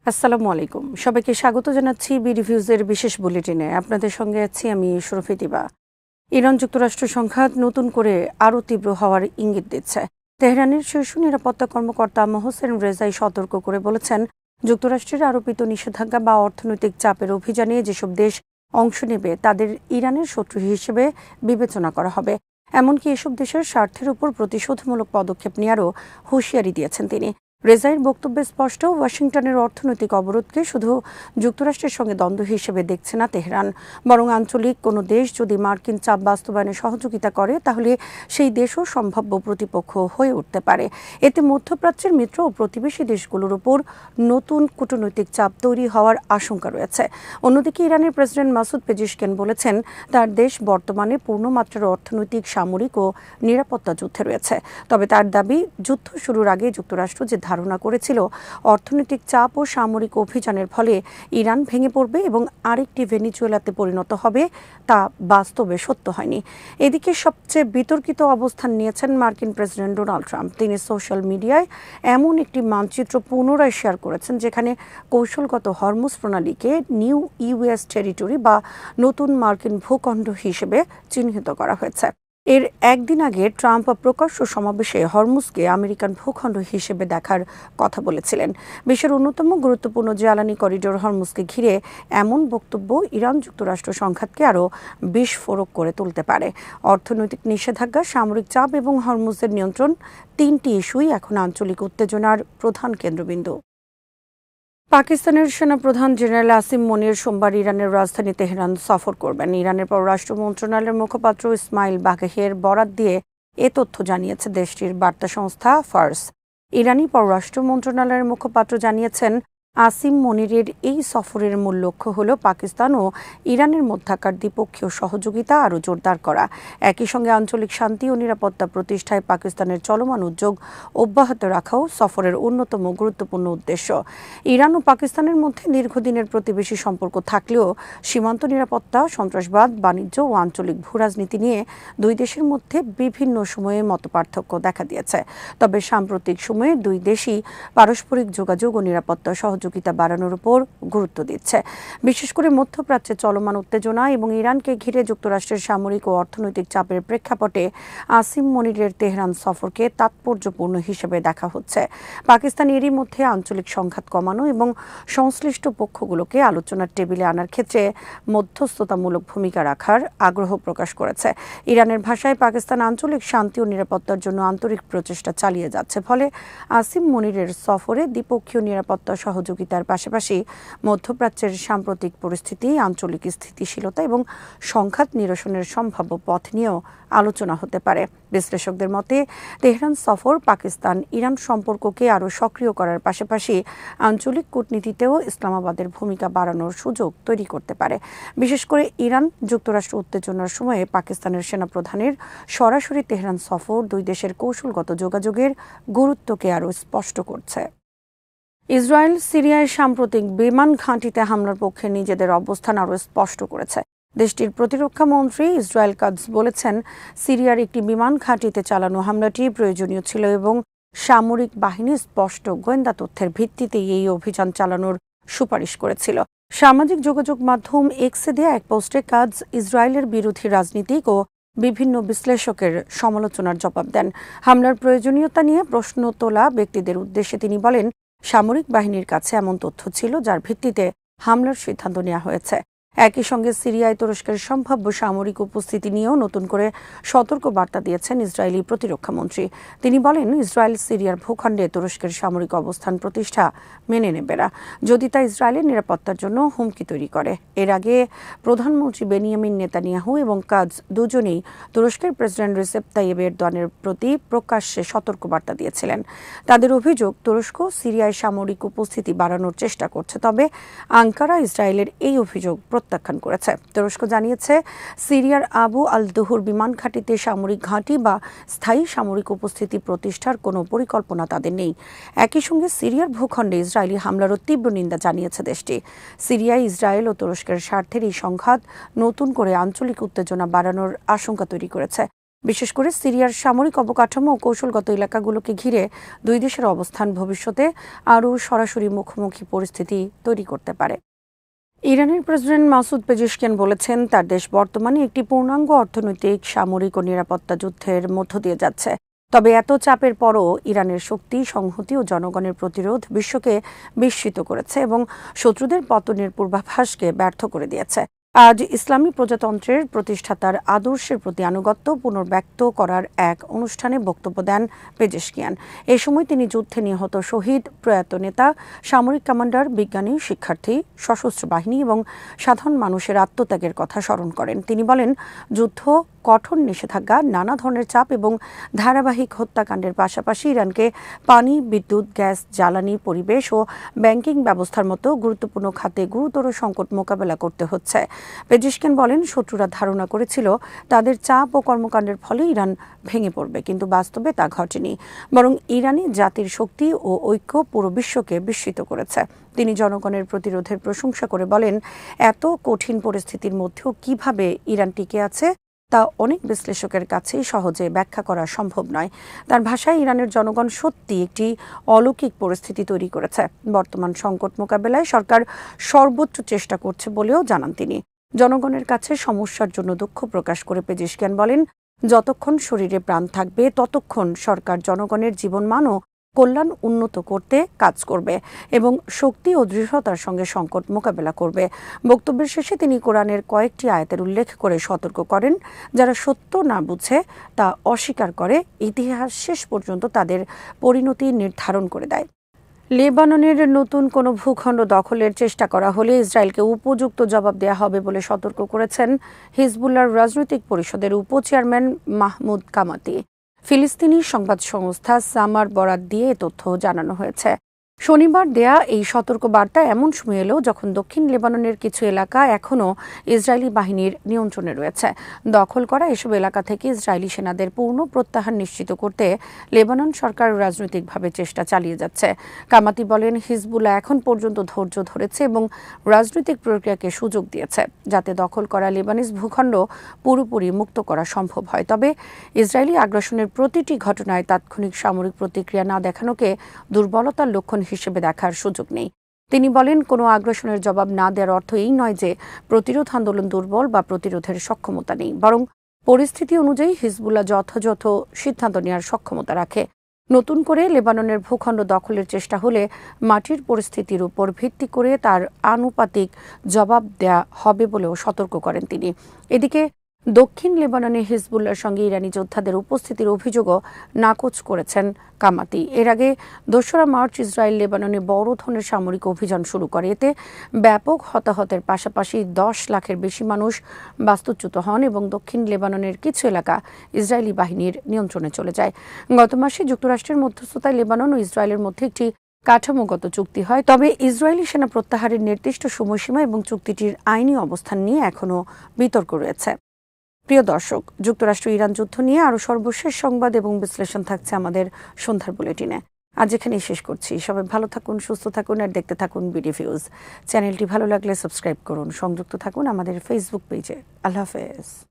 আসসালামু আলাইকুম। সবাইকে স্বাগত জানাচ্ছি বি রিভিউজের বিশেষ বুলেটিনে। আপনাদের সঙ্গে আছি আমি শরফি দিবা। ইরান যুক্তরাষ্ট্র সংঘাত নতুন করে আরও তীব্র হওয়ার ইঙ্গিত দিচ্ছে। তেহরানের শীর্ষ নিরাপত্তা কর্মকর্তা মোহসেন রেজাই সতর্ক করে বলেছেন, যুক্তরাষ্ট্রের আরোপিত নিষেধাজ্ঞা বা অর্থনৈতিক চাপের অভিযানে যেসব দেশ অংশ নেবে তাদের ইরানের শত্রু হিসেবে বিবেচনা করা হবে। এমনকি এসব দেশের স্বার্থের উপর প্রতিশোধমূলক পদক্ষেপ নেওয়ারও হুঁশিয়ারি দিয়েছেন তিনি। রেজাইয়ের বক্তব্যে স্পষ্ট, ওয়াশিংটনের অর্থনৈতিক অবরোধকে শুধু যুক্তরাষ্ট্রের সঙ্গে দ্বন্দ্ব হিসেবে দেখছে না তেহরান, বরং আঞ্চলিক কোনো দেশ যদি মার্কিন চাপ বাস্তবায়নে সহযোগিতা করে তাহলে সেই দেশও সম্ভাব্য প্রতিপক্ষ হয়ে উঠতে পারে। এতে মধ্যপ্রাচ্যের মিত্র ও প্রতিবেশী দেশগুলোর উপর নতুন কূটনৈতিক চাপ তৈরি হওয়ার আশঙ্কা রয়েছে। অন্যদিকে ইরানের প্রেসিডেন্ট মাসুদ পেজিশকিয়ান বলেছেন, তার দেশ বর্তমানে পূর্ণমাত্রার অর্থনৈতিক, সামরিক ও নিরাপত্তা যুদ্ধে রয়েছে। তবে তার দাবি, যুদ্ধ শুরুর আগে যুক্তরাষ্ট্র যে ধারণা করেছিল অর্থনৈতিক চাপ ও সামরিক অভিযানের ফলে ইরান ভেঙে পড়বে এবং আরেকটি ভেনিজুয়েলাতে পরিণত হবে, তা বাস্তবে সত্য হয়নি। এদিকে সবচেয়ে বিতর্কিত অবস্থান নিয়েছেন মার্কিন প্রেসিডেন্ট ডোনাল্ড ট্রাম্প। তিনি সোশ্যাল মিডিয়ায় এমন একটি মানচিত্র পুনরায় শেয়ার করেছেন যেখানে কৌশলগত হরমুজ প্রণালীকে নিউ ইউএস টেরিটরি বা নতুন মার্কিন ভূখণ্ড হিসেবে চিহ্নিত করা হয়েছে। এর একদিন আগে ট্রাম্প প্রকাশ্য সমাবেশে হরমুজকে আমেরিকান ভূখণ্ড হিসেবে দেখার কথা বলেছিলেন। বিশ্বের অন্যতম গুরুত্বপূর্ণ জ্বালানি করিডোর হরমুজকে ঘিরে এমন বক্তব্য ইরান যুক্তরাষ্ট্র সংঘাতকে আরও বিস্ফোরক করে তুলতে পারে। অর্থনৈতিক নিষেধাজ্ঞা, সামরিক চাপ এবং হরমুজের নিয়ন্ত্রণ, তিনটি ইস্যুই এখন আঞ্চলিক উত্তেজনার প্রধান কেন্দ্রবিন্দু। পাকিস্তানের সেনাপ্রধান জেনারেল আসিম মনির সোমবার ইরানের রাজধানী তেহরান সফর করবেন। ইরানের পররাষ্ট্র মন্ত্রণালয়ের মুখপাত্র ইসমাইল বাঘেহের বরাত দিয়ে এ তথ্য জানিয়েছে দেশটির বার্তা সংস্থা ফার্স। ইরানি পররাষ্ট্র মন্ত্রণালয়ের মুখপাত্র জানিয়েছেন, আসিম মনিরের এই সফরের মূল লক্ষ্য হল পাকিস্তান ও ইরানের মধ্যকার দ্বিপক্ষীয় সহযোগিতা আরও জোরদার করা। একই সঙ্গে আঞ্চলিক শান্তি ও নিরাপত্তা প্রতিষ্ঠায় পাকিস্তানের চলমান উদ্যোগ অব্যাহত রাখাও সফরের অন্যতম গুরুত্বপূর্ণ উদ্দেশ্য। ইরান ও পাকিস্তানের মধ্যে দীর্ঘদিনের প্রতিবেশী সম্পর্ক থাকলেও সীমান্ত নিরাপত্তা, সন্ত্রাসবাদ, বাণিজ্য ও আঞ্চলিক ভূরাজনীতি নিয়ে দুই দেশের মধ্যে বিভিন্ন সময়ে মতপার্থক্য দেখা দিয়েছে। তবে সাম্প্রতিক সময়ে দুই দেশই পারস্পরিক যোগাযোগ ও নিরাপত্তা সহযোগিতা বাড়ানোর উপর গুরুত্ব দিচ্ছে। বিশেষ করে মধ্যপ্রাচ্যে চলমান উত্তেজনা এবং ইরানকে ঘিরে যুক্তরাষ্ট্রের সামরিক ও অর্থনৈতিক চাপের প্রেক্ষাপটে আসিম মনিরের তেহরান সফরকে তাৎপর্যপূর্ণ হিসেবে দেখা হচ্ছে। পাকিস্তান এরই মধ্যে আঞ্চলিক সংঘাত কমানো এবং সংশ্লিষ্ট পক্ষগুলোকে আলোচনার টেবিলে আনার ক্ষেত্রে মধ্যস্থতামূলক ভূমিকা রাখার আগ্রহ প্রকাশ করেছে। ইরানের ভাষায়, পাকিস্তান আঞ্চলিক শান্তি ও নিরাপত্তার জন্য আন্তরিক প্রচেষ্টা চালিয়ে যাচ্ছে। ফলে আসিম মনিরের সফরে দ্বিপক্ষীয় নিরাপত্তা সহযোগিতার পাশাপাশি মধ্যপ্রাচ্যের সাম্প্রতিক পরিস্থিতি, আঞ্চলিক স্থিতিশীলতা এবং সংঘাত নিরসনের সম্ভাব্য পথ নিয়েও আলোচনা হতে পারে। বিশ্লেষকদের মতে, তেহরান সফর পাকিস্তান ইরান সম্পর্ককে আরও সক্রিয় করার পাশাপাশি আঞ্চলিক কূটনীতিতেও ইসলামাবাদের ভূমিকা বাড়ানোর সুযোগ তৈরি করতে পারে। বিশেষ করে ইরান যুক্তরাষ্ট্র উত্তেজনার সময়ে পাকিস্তানের সেনাপ্রধানের সরাসরি তেহরান সফর দুই দেশের কৌশলগত যোগাযোগের গুরুত্বকে আরও স্পষ্ট করছে। ইসরায়েল সিরিয়ায় সাম্প্রতিক বিমান ঘাঁটিতে হামলার পক্ষে নিজেদের অবস্থান আরও স্পষ্ট করেছে। দেশটির প্রতিরক্ষা মন্ত্রী ইসরায়েল কাদস বলেছেন, সিরিয়ার একটি বিমান ঘাঁটিতে চালানো হামলাটি প্রয়োজনীয় ছিল এবং সামরিক বাহিনী স্পষ্ট গোয়েন্দা তথ্যের ভিত্তিতেই এই অভিযান চালানোর সুপারিশ করেছিল। সামাজিক যোগাযোগ মাধ্যম এক্সে দেয়া এক পোস্টে কাদস ইসরায়েলের বিরোধী রাজনীতিক ও বিভিন্ন বিশ্লেষকের সমালোচনার জবাব দেন। হামলার প্রয়োজনীয়তা নিয়ে প্রশ্ন তোলা ব্যক্তিদের উদ্দেশ্যে তিনি বলেন, সামরিক বাহিনীর কাছে এমন তথ্য ছিল যার ভিত্তিতে হামলার সিদ্ধান্ত নেওয়া হয়েছে। একই সঙ্গে সিরিয়ায় তুরস্কের সম্ভাব্য সামরিক উপস্থিতি নিয়েও নতুন করে সতর্ক বার্তা দিয়েছেন ইসরায়েলি প্রতিরক্ষা মন্ত্রী। তিনি বলেন, ইসরায়েল সিরিয়ার ভূখণ্ডে তুরস্কের সামরিক অবস্থান প্রতিষ্ঠা মেনে নেবে না, যদি তা ইসরায়েলের নিরাপত্তার জন্য হুমকি তৈরি করে। এর আগে প্রধানমন্ত্রী বেনিয়ামিন নেতানিয়াহু এবং কাদস দুজনেই তুরস্কের প্রেসিডেন্ট রিসেপ তাইয়েব এরদোয়ানের প্রতি প্রকাশ্যে সতর্ক বার্তা দিয়েছিলেন। তাদের অভিযোগ, তুরস্ক সিরিয়ায় সামরিক উপস্থিতি বাড়ানোর চেষ্টা করছে। তবে আঙ্কারা ইসরায়েলের এই অভিযোগ প্রত্যাখ্যান করেছে। তুরস্ক জানিয়েছে, সিরিয়ার আবু আল দুহুর বিমান ঘাঁটিতে সামরিক ঘাঁটি বা স্থায়ী সামরিক উপস্থিতি প্রতিষ্ঠার কোনো পরিকল্পনা তাদের নেই। একই সঙ্গে সিরিয়ার ভূখণ্ডে ইসরায়েলি হামলারও তীব্র নিন্দা জানিয়েছে দেশটি। সিরিয়ায় ইসরায়েল ও তুরস্কের স্বার্থের এই সংঘাত নতুন করে আঞ্চলিক উত্তেজনা বাড়ানোর আশঙ্কা তৈরি করেছে। বিশেষ করে সিরিয়ার সামরিক অবকাঠামো ও কৌশলগত এলাকাগুলোকে ঘিরে দুই দেশের অবস্থান ভবিষ্যতে আরও সরাসরি মুখোমুখি পরিস্থিতি তৈরি করতে পারে। ইরানের প্রেসিডেন্ট মাসুদ পেজেশকিয়ান বলেছেন, তার দেশ বর্তমানে একটি পূর্ণাঙ্গ অর্থনৈতিক, সামরিক ও নিরাপত্তা যুদ্ধের মধ্য দিয়ে যাচ্ছে। তবে এত চাপের পরও ইরানের শক্তি, সংহতি ও জনগণের প্রতিরোধ বিশ্বকে বিস্মিত করেছে এবং শত্রুদের পতনের পূর্বাভাসকে ব্যর্থ করে দিয়েছে। আজ ইসলামী প্রজাতন্ত্রের প্রতিষ্ঠাতার আদর্শের প্রতি আনুগত্য পুনর্ব্যক্ত করার এক অনুষ্ঠানে বক্তব্য দেন পেজেশকিয়ান। এ সময় তিনি যুদ্ধে নিহত শহীদ, প্রয়াত নেতা, সামরিক কমান্ডার, বিজ্ঞানী, শিক্ষার্থী, সশস্ত্র বাহিনী এবং সাধারণ মানুষের আত্মত্যাগের কথা স্মরণ করেন। তিনি বলেন, যুদ্ধ, কঠোর নিষেধাজ্ঞা, নানা ধরনের চাপ এবং ধারাবাহিক হত্যাকাণ্ডের পাশাপাশি ইরানকে পানি, বিদ্যুৎ, গ্যাস, জ্বালানি, পরিবেশ ও ব্যাংকিং ব্যবস্থার মতো গুরুত্বপূর্ণ খাতে গুরুতর সংকট মোকাবেলা করতে হচ্ছে। পেজেশকিয়ান বলেন, শত্রুরা ধারণা করেছিল তাদের চাপ ও কর্মকাণ্ডের ফলে ইরান ভেঙে পড়বে, কিন্তু বাস্তবে তা ঘটেনি। বরং ইরানি জাতির শক্তি ও ঐক্য পুরো বিশ্বকে বিস্মিত করেছে। তিনি জনগণের প্রতিরোধের প্রশংসা করে বলেন, এত কঠিন পরিস্থিতির মধ্যেও কিভাবে ইরান টিকে আছে তা অনেক বিশ্লেষকের কাছেই সহজে ব্যাখ্যা করা সম্ভব নয়। তার ভাষায়, ইরানের জনগণ সত্যি একটি অলৌকিক পরিস্থিতি তৈরি করেছে। বর্তমান সংকট মোকাবেলায় সরকার সর্বোচ্চ চেষ্টা করছে বলেও জানান তিনি। জনগণের কাছে সমস্যার জন্য দুঃখ প্রকাশ করে পেজেশকিয়ান বলেন, যতক্ষণ শরীরে প্রাণ থাকবে ততক্ষণ সরকার জনগণের জীবনমান ও কল্যাণ উন্নত করতে কাজ করবে এবং শক্তি ও দৃঢ়তার সঙ্গে সংকট মোকাবেলা করবে। বক্তব্যের শেষে তিনি কোরআনের কয়েকটি আয়াতের উল্লেখ করে সতর্ক করেন, যারা সত্য না বুঝে তা অস্বীকার করে, ইতিহাস শেষ পর্যন্ত তাদের পরিণতি নির্ধারণ করে দেয়। লেবাননের নতুন কোনো ভূখণ্ড দখলের চেষ্টা করা হলে ইসরায়েলকে উপযুক্ত জবাব দেওয়া হবে বলে সতর্ক করেছেন হিজবুল্লাহর রাজনৈতিক পরিষদের উপচেয়ারম্যান মাহমুদ কামাতি। ফিলিস্তিনি সংবাদ সংস্থা সামার বরাত দিয়ে এ তথ্য জানানো হয়েছে। শনিবার দেয়া এই সতর্ক বার্তা এমন সময় এলো যখন দক্ষিণ লেবাননের কিছু এলাকা এখনও ইসরায়েলি বাহিনীর নিয়ন্ত্রণে রয়েছে। দখল করা এসব এলাকা থেকে ইসরায়েলি সেনাদের পূর্ণ প্রত্যাহার নিশ্চিত করতে লেবানন সরকার রাজনৈতিকভাবে চেষ্টা চালিয়ে যাচ্ছে। কামাতি বলেন, হিজবুল্লাহ এখন পর্যন্ত ধৈর্য ধরেছে এবং রাজনৈতিক প্রক্রিয়াকে সুযোগ দিয়েছে, যাতে দখল করা লেবানিজ ভূখণ্ড পুরোপুরি মুক্ত করা সম্ভব হয়। তবে ইসরায়েলি আগ্রাসনের প্রতিটি ঘটনায় তাৎক্ষণিক সামরিক প্রতিক্রিয়া না দেখানোকে দুর্বলতার লক্ষণ হিসেবে দেখার সুযোগ নেই। তিনি বলেন, কোনো আগ্রাসনের জবাব না দেওয়ার অর্থ এই নয় যে প্রতিরোধ আন্দোলন দুর্বল বা প্রতিরোধের সক্ষমতা নেই, বরং পরিস্থিতি অনুযায়ী হিজবুল্লাহ যথাযথ সিদ্ধান্ত নেওয়ার সক্ষমতা রাখে। নতুন করে লেবাননের ভূখণ্ড দখলের চেষ্টা হলে মাটির পরিস্থিতির উপর ভিত্তি করে তার আনুপাতিক জবাব দেয়া হবে বলেও সতর্ক করেন তিনি। এদিকে দক্ষিণ লেবাননে হিজবুল্লাহর সঙ্গে ইরানি যোদ্ধাদের উপস্থিতির অভিযোগও নাকচ করেছেন কামাতি। এর আগে ২রা মার্চ ইসরায়েল লেবাননে বড় ধরনের সামরিক অভিযান শুরু করে। এতে ব্যাপক হতাহতের পাশাপাশি ১০ লাখের বেশি মানুষ বাস্তুচ্যুত হন এবং দক্ষিণ লেবাননের কিছু এলাকা ইসরায়েলি বাহিনীর নিয়ন্ত্রণে চলে যায়। গত মাসে যুক্তরাষ্ট্রের মধ্যস্থতায় লেবানন ও ইসরায়েলের মধ্যে একটি কাঠামোগত চুক্তি হয়। তবে ইসরায়েলি সেনা প্রত্যাহারের নির্দিষ্ট সময়সীমা এবং চুক্তিটির আইনি অবস্থান নিয়ে এখনও বিতর্ক রয়েছে। প্রিয় দর্শক, যুক্তরাষ্ট্র ইরান যুদ্ধ নিয়ে আরও সর্বশেষ সংবাদ এবং বিশ্লেষণ থাকছে আমাদের সন্ধ্যার বুলেটিনে। আজ এখানেই শেষ করছি। সবাই ভালো থাকুন, সুস্থ থাকুন আর দেখতে থাকুন বিডিভিউজ। চ্যানেলটি ভালো লাগলে সাবস্ক্রাইব করুন, সংযুক্ত থাকুন আমাদের ফেসবুক পেজে। আল্লাহ হাফেজ।